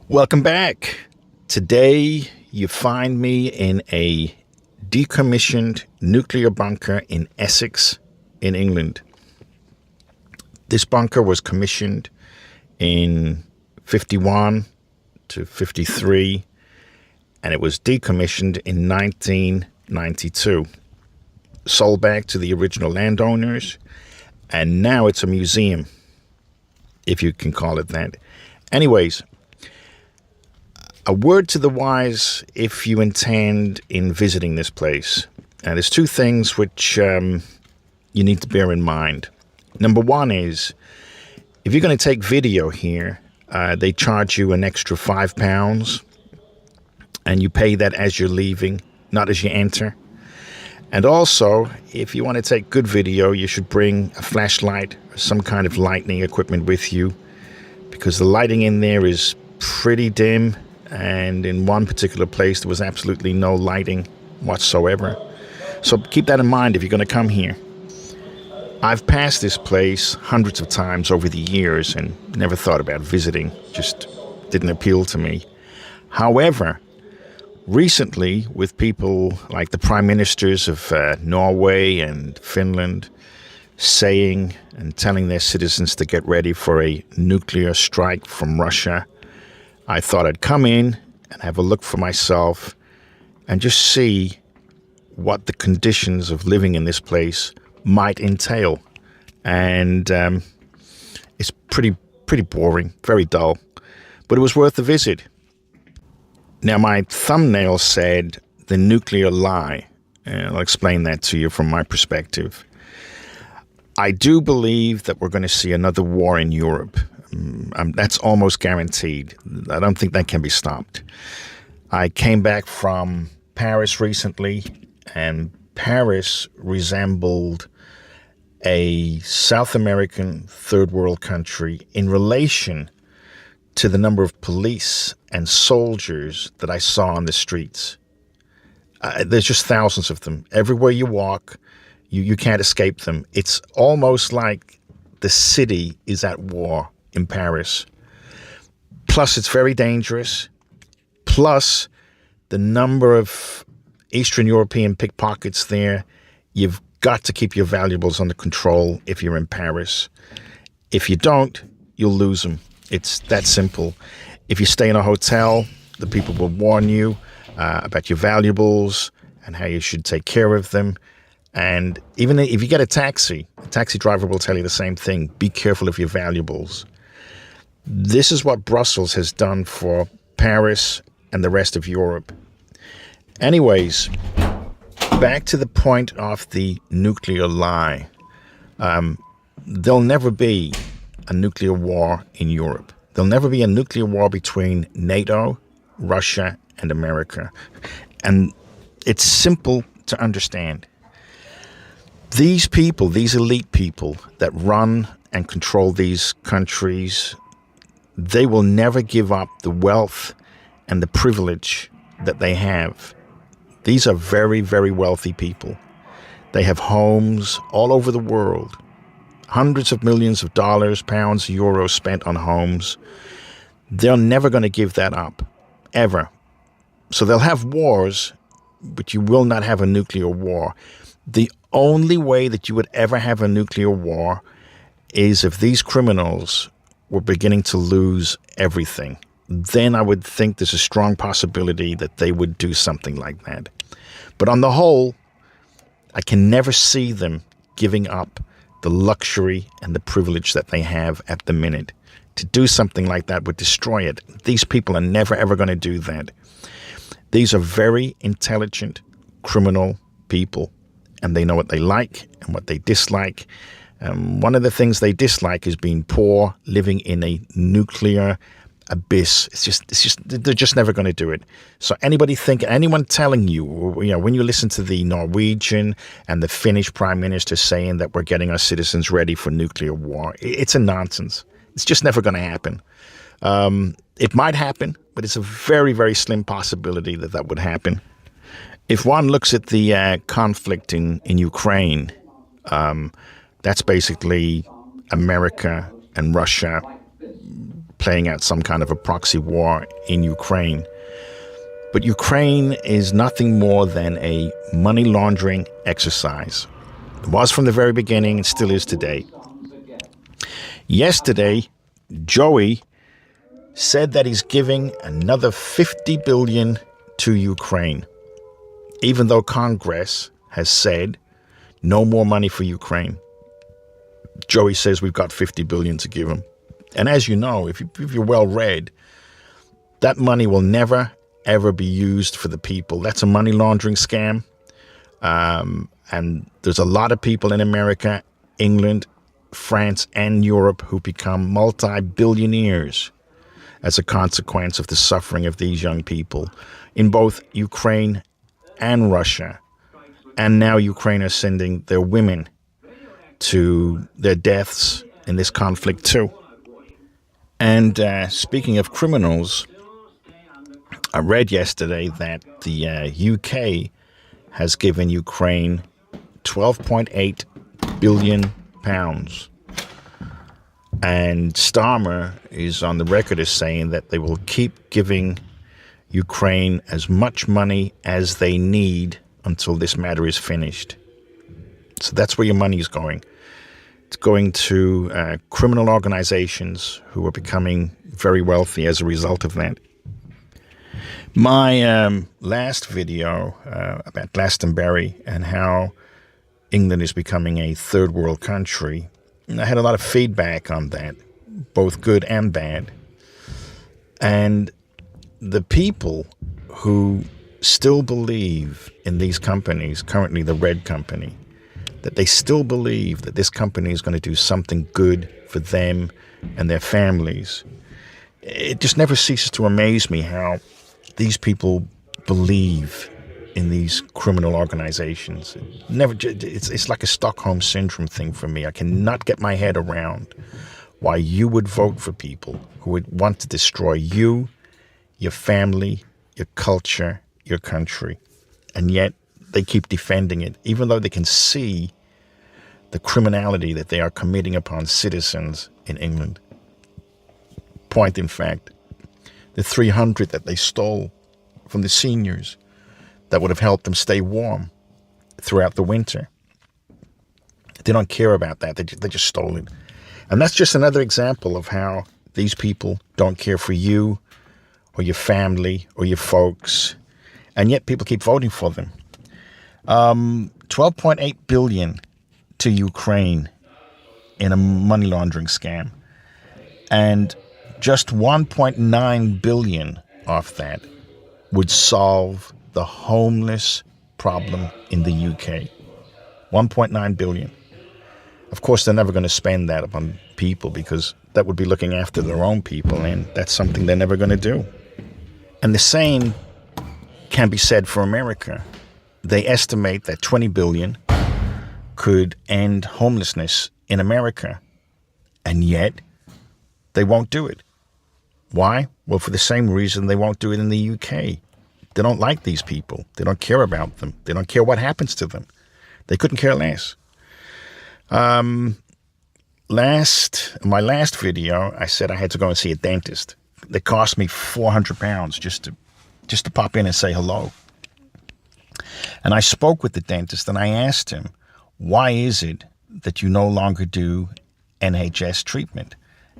Welcome back. Today, you find me in a decommissioned nuclear bunker in Essex, in England. This bunker was commissioned in 51 to 53, and it was decommissioned in 1992. Sold back to the original landowners, and now it's a museum, if you can call it that. Anyways, a word to the wise if you intend in visiting this place. There's two things which you need to bear in mind. Number one is, if you're going to take video here, they charge you an extra £5, and you pay that as you're leaving, not as you enter. And also, if you want to take good video, you should bring a flashlight or some kind of lighting equipment with you, because the lighting in there is pretty dim. And in one particular place, there was absolutely no lighting whatsoever. So keep that in mind if you're going to come here. I've passed this place hundreds of times over the years and never thought about visiting. Just didn't appeal to me. However, recently, with people like the prime ministers of Norway and Finland saying and telling their citizens to get ready for a nuclear strike from Russia, I thought I'd come in and have a look for myself and just see what the conditions of living in this place might entail. And it's pretty boring, very dull, but it was worth the visit. Now, my thumbnail said the nuclear lie, and I'll explain that to you from my perspective. I do believe that we're going to see another war in Europe. That's almost guaranteed. I don't think that can be stopped. I came back from Paris recently, and Paris resembled a South American third world country in relation to the number of police and soldiers that I saw on the streets. There's just thousands of them. Everywhere you walk, you can't escape them. It's almost like the city is at war in Paris. Plus, it's very dangerous. Plus, the number of Eastern European pickpockets there. You've got to keep your valuables under control if you're in Paris. If you don't, you'll lose them. It's that simple. If you stay in a hotel, the people will warn you about your valuables and how you should take care of them. And even if you get a taxi driver will tell you the same thing. Be careful of your valuables. This is what Brussels has done for Paris and the rest of Europe. Anyways, back to the point of the nuclear lie. There'll never be a nuclear war in Europe. There'll never be a nuclear war between NATO, Russia, and America. And it's simple to understand. These people, these elite people that run and control these countries, they will never give up the wealth and the privilege that they have. These are very, very wealthy people. They have homes all over the world. Hundreds of millions of dollars, pounds, euros spent on homes. They're never going to give that up, ever. So they'll have wars, but you will not have a nuclear war. The only way that you would ever have a nuclear war is if these criminals were beginning to lose everything. Then I would think there's a strong possibility that they would do something like that. But on the whole, I can never see them giving up the luxury and the privilege that they have at the minute. To do something like that would destroy it. These people are never, ever going to do that. These are very intelligent criminal people, and they know what they like and what they dislike. One of the things they dislike is being poor, living in a nuclear abyss. They're just never going to do it. So anyone telling you, when you listen to the Norwegian and the Finnish prime minister saying that we're getting our citizens ready for nuclear war, it's a nonsense. It's just never going to happen. It might happen, but it's a very, very slim possibility that that would happen. If one looks at the conflict in Ukraine, that's basically America and Russia playing out some kind of a proxy war in Ukraine. But Ukraine is nothing more than a money laundering exercise. It was from the very beginning and still is today. Yesterday, Joey said that he's giving another $50 billion to Ukraine, even though Congress has said no more money for Ukraine. Joey says we've got $50 billion to give him. And as you know, if you're well read, that money will never, ever be used for the people. That's a money laundering scam. And there's a lot of people in America, England, France, and Europe who become multi-billionaires as a consequence of the suffering of these young people in both Ukraine and Russia. And now Ukraine is sending their women to their deaths in this conflict too. And speaking of criminals, I read yesterday that the UK has given Ukraine £12.8 billion. And Starmer is on the record as saying that they will keep giving Ukraine as much money as they need until this matter is finished. So that's where your money is going. It's going to criminal organizations who are becoming very wealthy as a result of that. My last video about Glastonbury and how England is becoming a third world country, I had a lot of feedback on that, both good and bad. And the people who still believe in these companies, currently the Red Company, that they still believe that this company is going to do something good for them and their families. It just never ceases to amaze me how these people believe in these criminal organizations. It's like a Stockholm Syndrome thing for me. I cannot get my head around why you would vote for people who would want to destroy you, your family, your culture, your country. And yet they keep defending it, even though they can see the criminality that they are committing upon citizens in England. Point in fact, the 300 that they stole from the seniors that would have helped them stay warm throughout the winter. They don't care about that. They just stole it. And that's just another example of how these people don't care for you or your family or your folks. And yet people keep voting for them. 12.8 billion to Ukraine in a money laundering scam. And just 1.9 billion off that would solve the homeless problem in the UK. 1.9 billion. Of course, they're never going to spend that upon people because that would be looking after their own people, and that's something they're never going to do. And the same can be said for America. They estimate that 20 billion could end homelessness in America, and yet they won't do it. Why? Well, for the same reason they won't do it in the UK. They don't like these people. They don't care about them. They don't care what happens to them. They couldn't care less. My last video, I said I had to go and see a dentist. It cost me £400 just to pop in and say hello. And I spoke with the dentist and I asked him, why is it that you no longer do NHS treatment?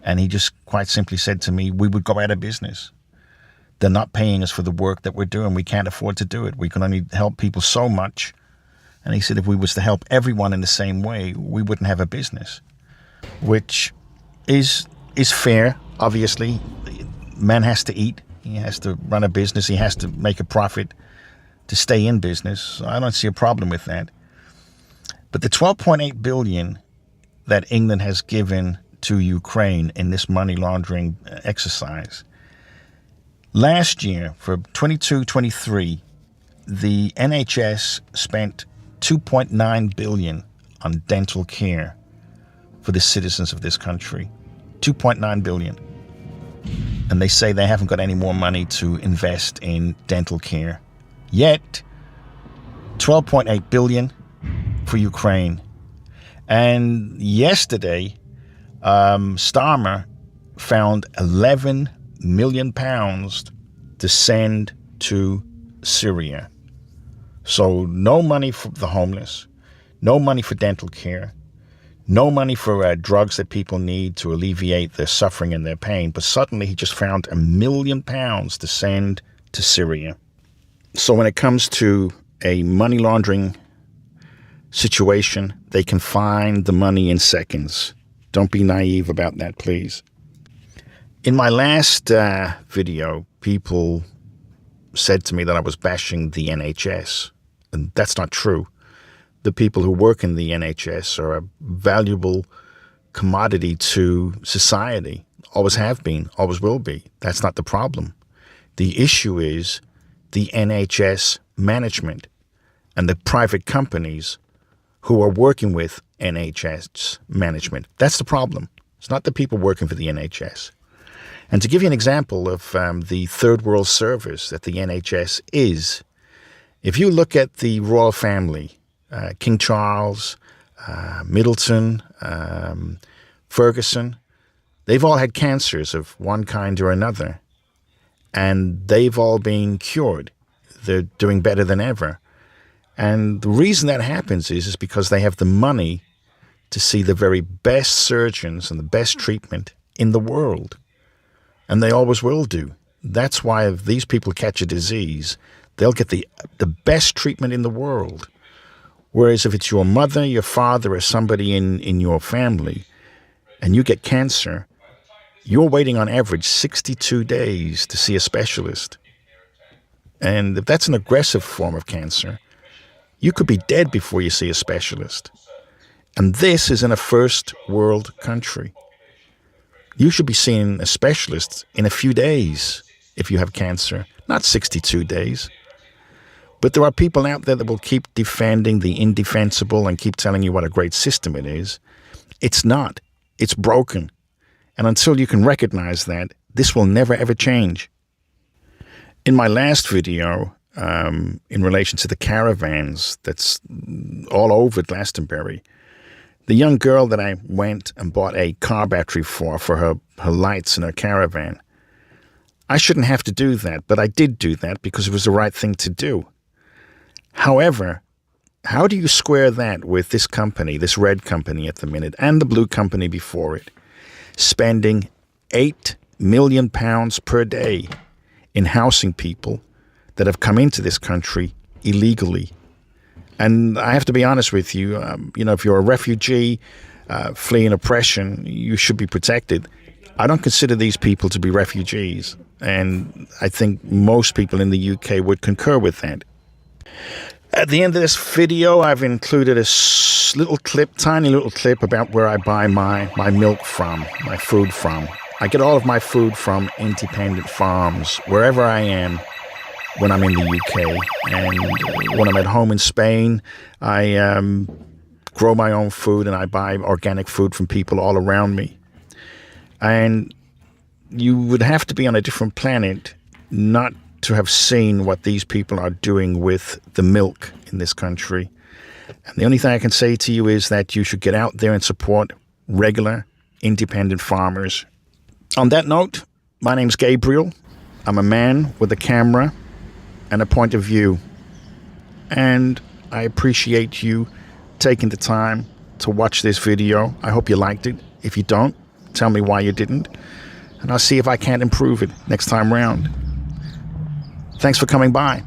And he just quite simply said to me, we would go out of business. They're not paying us for the work that we're doing. We can't afford to do it. We can only help people so much. And he said if we was to help everyone in the same way, we wouldn't have a business, which is fair, obviously. Man has to eat. He has to run a business. He has to make a profit to stay in business. So I don't see a problem with that. But the 12.8 billion that England has given to Ukraine in this money laundering exercise, last year for 22-23, the NHS spent 2.9 billion on dental care for the citizens of this country. 2.9 billion. And they say they haven't got any more money to invest in dental care. Yet, 12.8 billion for Ukraine. And yesterday, Starmer found 11 million pounds to send to Syria. So no money for the homeless, no money for dental care, no money for drugs that people need to alleviate their suffering and their pain. But suddenly he just found 1 million pounds to send to Syria. So when it comes to a money laundering situation, they can find the money in seconds. Don't be naive about that, please. In my last video, people said to me that I was bashing the NHS, and that's not true. The people who work in the NHS are a valuable commodity to society, always have been, always will be. That's not the problem. The issue is the NHS management and the private companies who are working with NHS management. That's the problem. It's not the people working for the NHS. And to give you an example of the third world service that the NHS is, if you look at the royal family, King Charles, Middleton, Ferguson, they've all had cancers of one kind or another, and they've all been cured. They're doing better than ever. And the reason that happens is because they have the money to see the very best surgeons and the best treatment in the world. And they always will do. That's why if these people catch a disease, they'll get the best treatment in the world. Whereas if it's your mother, your father, or somebody in your family, and you get cancer, you're waiting on average 62 days to see a specialist. And if that's an aggressive form of cancer, you could be dead before you see a specialist. And this is in a first world country. You should be seeing a specialist in a few days if you have cancer, not 62 days. But there are people out there that will keep defending the indefensible and keep telling you what a great system it is. It's not. It's broken. And until you can recognize that, this will never, ever change. In my last video, in relation to the caravans that's all over Glastonbury, the young girl that I went and bought a car battery for her lights in her caravan, I shouldn't have to do that, but I did do that because it was the right thing to do. However, how do you square that with this company, this red company at the minute, and the blue company before it, spending £8 million per day in housing people that have come into this country illegally? And I have to be honest with you, if you're a refugee fleeing oppression, you should be protected. I don't consider these people to be refugees, and I think most people in the UK would concur with that. At the end of this video, I've included a tiny little clip about where I buy my milk from, my food from. I get all of my food from independent farms, wherever I am when I'm in the UK. And when I'm at home in Spain, I grow my own food and I buy organic food from people all around me. And you would have to be on a different planet not to have seen what these people are doing with the milk in this country. And the only thing I can say to you is that you should get out there and support regular, independent farmers. On that note, my name's Gabriel. I'm a man with a camera and a point of view. And I appreciate you taking the time to watch this video. I hope you liked it. If you don't, tell me why you didn't. And I'll see if I can't improve it next time round. Thanks for coming by.